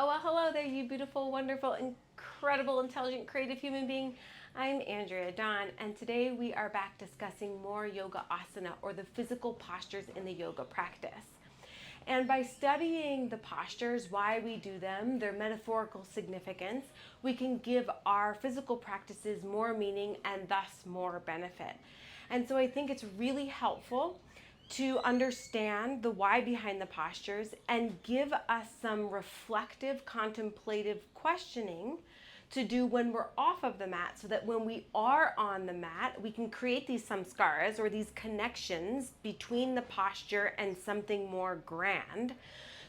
Oh, well, hello there, you beautiful, wonderful, incredible, intelligent, creative human being. I'm Andrea Dawn, and today we are back discussing more yoga asana, or the physical postures in the yoga practice. And by studying the postures, why we do them, their metaphorical significance, we can give our physical practices more meaning and thus more benefit. And so I think it's really helpful to understand the why behind the postures and give us some reflective, contemplative questioning to do when we're off of the mat, so that when we are on the mat, we can create these samskaras, or these connections between the posture and something more grand,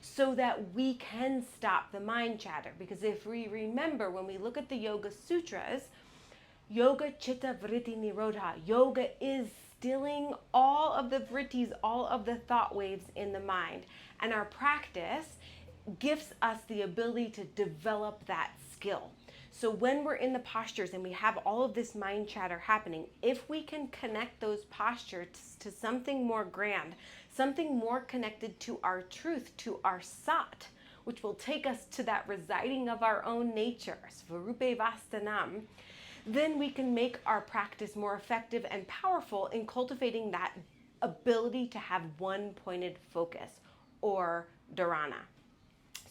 so that we can stop the mind chatter. Because if we remember, when we look at the Yoga Sutras, Yoga Chitta Vritti Nirodha, yoga is stilling all of the vrittis, all of the thought waves in the mind. And our practice gives us the ability to develop that skill. So when we're in the postures and we have all of this mind chatter happening, if we can connect those postures to something more grand, something more connected to our truth, to our sat, which will take us to that residing of our own nature, Svarupe Vastanam, then we can make our practice more effective and powerful in cultivating that ability to have one pointed focus, or dharana.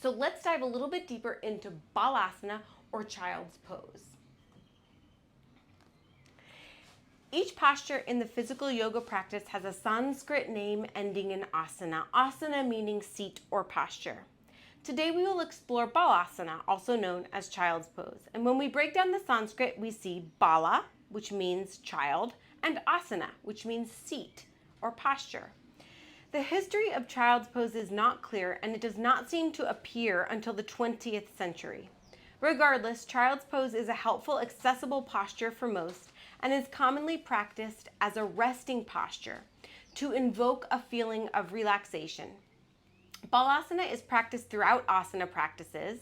So let's dive a little bit deeper into Balasana, or child's pose. Each posture in the physical yoga practice has a Sanskrit name ending in asana, asana meaning seat or posture. Today we will explore Balasana, also known as child's pose. And when we break down the Sanskrit, we see Bala, which means child, and asana, which means seat or posture. The history of child's pose is not clear, and it does not seem to appear until the 20th century. Regardless, child's pose is a helpful, accessible posture for most, and is commonly practiced as a resting posture to invoke a feeling of relaxation. Balasana is practiced throughout asana practices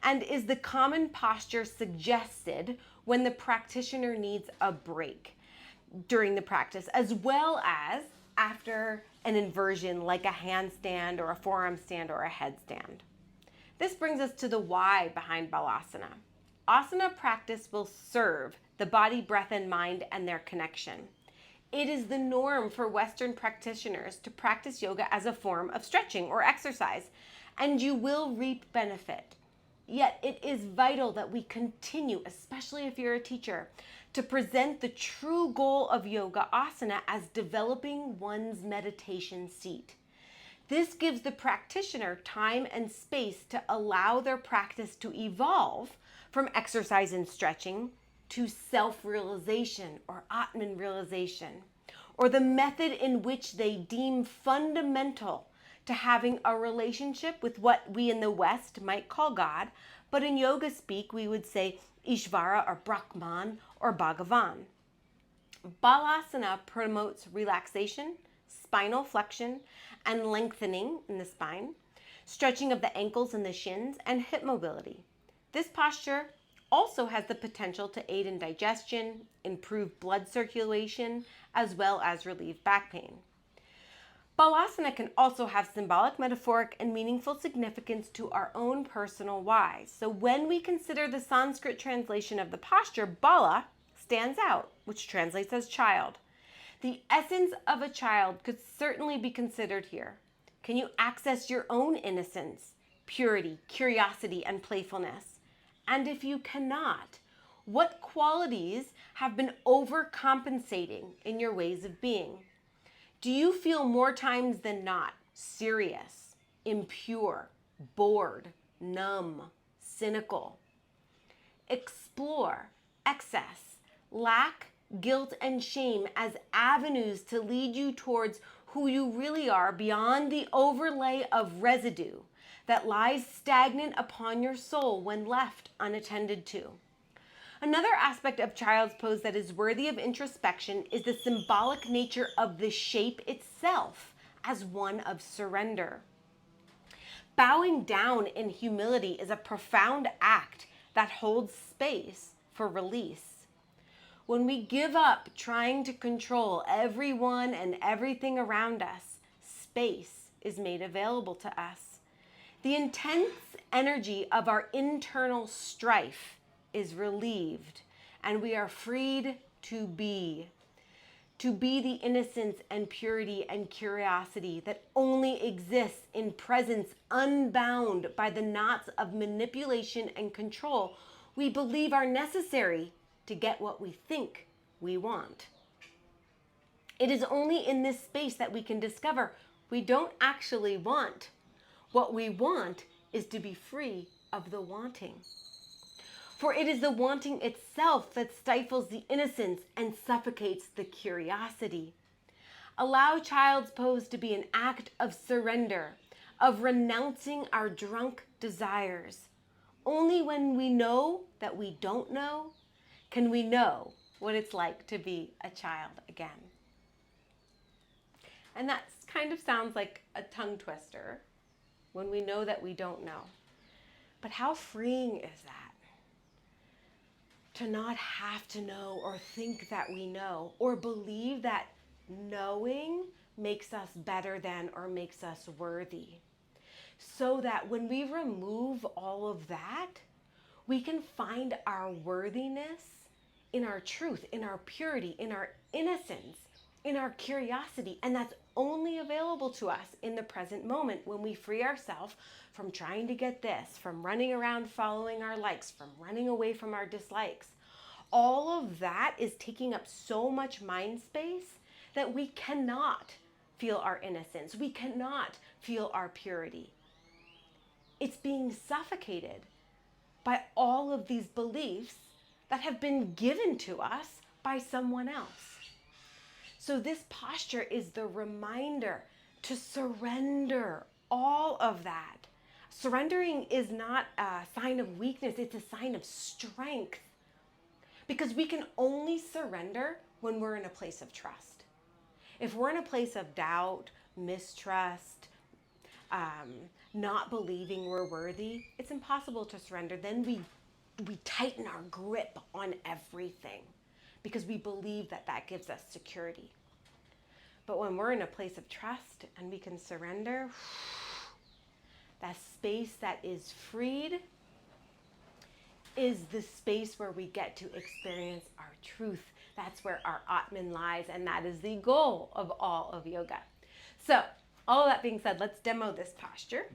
and is the common posture suggested when the practitioner needs a break during the practice, as well as after an inversion like a handstand or a forearm stand or a headstand. This brings us to the why behind Balasana. Asana practice will serve the body, breath, and mind and their connection. It is the norm for Western practitioners to practice yoga as a form of stretching or exercise, and you will reap benefit. Yet it is vital that we continue, especially if you're a teacher, to present the true goal of yoga asana as developing one's meditation seat. This gives the practitioner time and space to allow their practice to evolve from exercise and stretching to self-realization or Atman realization, or the method in which they deem fundamental to having a relationship with what we in the West might call God, but in yoga speak we would say Ishvara or Brahman or Bhagavan. Balasana promotes relaxation, spinal flexion, and lengthening in the spine, stretching of the ankles and the shins, and hip mobility. This posture also has the potential to aid in digestion, improve blood circulation, as well as relieve back pain. Balasana can also have symbolic, metaphoric, and meaningful significance to our own personal whys. So when we consider the Sanskrit translation of the posture, Bala stands out, which translates as child. The essence of a child could certainly be considered here. Can you access your own innocence, purity, curiosity, and playfulness? And if you cannot, what qualities have been overcompensating in your ways of being? Do you feel more times than not serious, impure, bored, numb, cynical? Explore excess, lack, guilt, and shame as avenues to lead you towards who you really are, beyond the overlay of residue that lies stagnant upon your soul when left unattended to. Another aspect of child's pose that is worthy of introspection is the symbolic nature of the shape itself as one of surrender. Bowing down in humility is a profound act that holds space for release. When we give up trying to control everyone and everything around us, space is made available to us. The intense energy of our internal strife is relieved, and we are freed to be the innocence and purity and curiosity that only exists in presence unbound by the knots of manipulation and control we believe are necessary to get what we think we want. It is only in this space that we can discover we don't actually want. What we want is to be free of the wanting. For it is the wanting itself that stifles the innocence and suffocates the curiosity. Allow child's pose to be an act of surrender, of renouncing our drunk desires. Only when we know that we don't know can we know what it's like to be a child again. And that kind of sounds like a tongue twister when we know that we don't know. But how freeing is that? To not have to know or think that we know or believe that knowing makes us better than or makes us worthy. So that when we remove all of that, we can find our worthiness in our truth, in our purity, in our innocence, in our curiosity. And that's only available to us in the present moment when we free ourselves from trying to get this, from running around following our likes, from running away from our dislikes. All of that is taking up so much mind space that we cannot feel our innocence. We cannot feel our purity. It's being suffocated by all of these beliefs that have been given to us by someone else. So this posture is the reminder to surrender all of that. Surrendering is not a sign of weakness, it's a sign of strength. Because we can only surrender when we're in a place of trust. If we're in a place of doubt, mistrust, not believing we're worthy, it's impossible to surrender. Then we tighten our grip on everything because we believe that that gives us security. But when we're in a place of trust and we can surrender, that space that is freed is the space where we get to experience our truth. That's where our Atman lies, and that is the goal of all of yoga. So, all of that being said, let's demo this posture.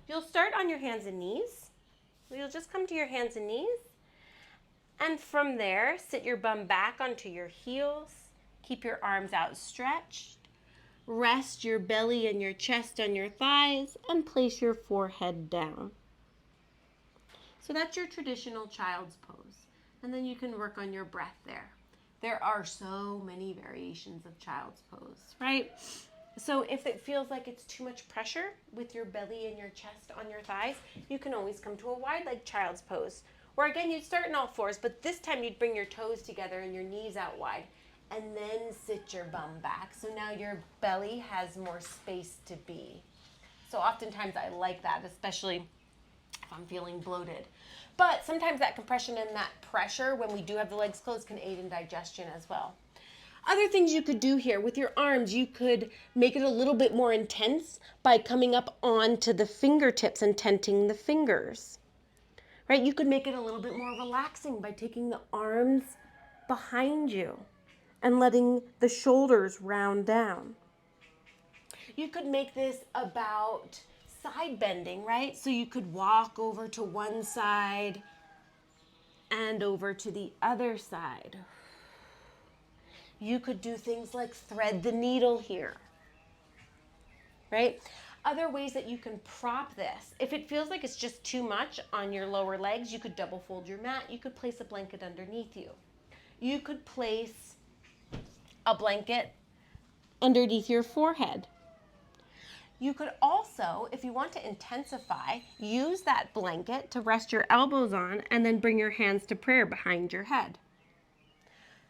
You'll start on your hands and knees. You'll just come to your hands and knees. And from there, sit your bum back onto your heels. Keep your arms outstretched. Rest your belly and your chest on your thighs and place your forehead down. So that's your traditional child's pose. And then you can work on your breath there. There are so many variations of child's pose, right? So if it feels like it's too much pressure with your belly and your chest on your thighs, you can always come to a wide leg child's pose. Or again, you'd start in all fours, but this time you'd bring your toes together and your knees out wide. And then sit your bum back. So now your belly has more space to be. So oftentimes I like that, especially if I'm feeling bloated. But sometimes that compression and that pressure when we do have the legs closed can aid in digestion as well. Other things you could do here with your arms, you could make it a little bit more intense by coming up onto the fingertips and tenting the fingers. Right? You could make it a little bit more relaxing by taking the arms behind you and letting the shoulders round down. You could make this about side bending, right? So you could walk over to one side and over to the other side. You could do things like thread the needle here, right? Other ways that you can prop this. If it feels like it's just too much on your lower legs, you could double fold your mat. You could place a blanket underneath you. You could place a blanket underneath your forehead. You could also, if you want to intensify, use that blanket to rest your elbows on and then bring your hands to prayer behind your head.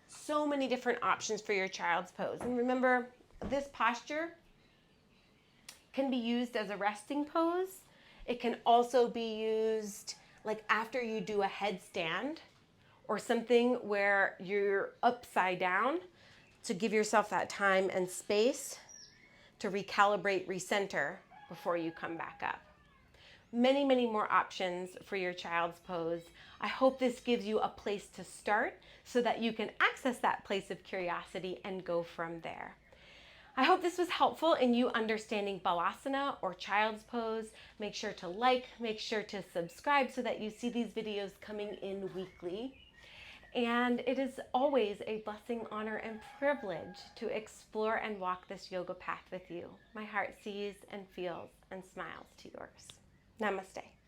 So many different options for your child's pose. And remember, this posture can be used as a resting pose. It can also be used like after you do a headstand or something where you're upside down to give yourself that time and space to recalibrate, recenter before you come back up. Many, many more options for your child's pose. I hope this gives you a place to start so that you can access that place of curiosity and go from there. I hope this was helpful in you understanding Balasana or child's pose. Make sure to like, make sure to subscribe so that you see these videos coming in weekly. And it is always a blessing, honor, and privilege to explore and walk this yoga path with you. My heart sees and feels and smiles to yours. Namaste.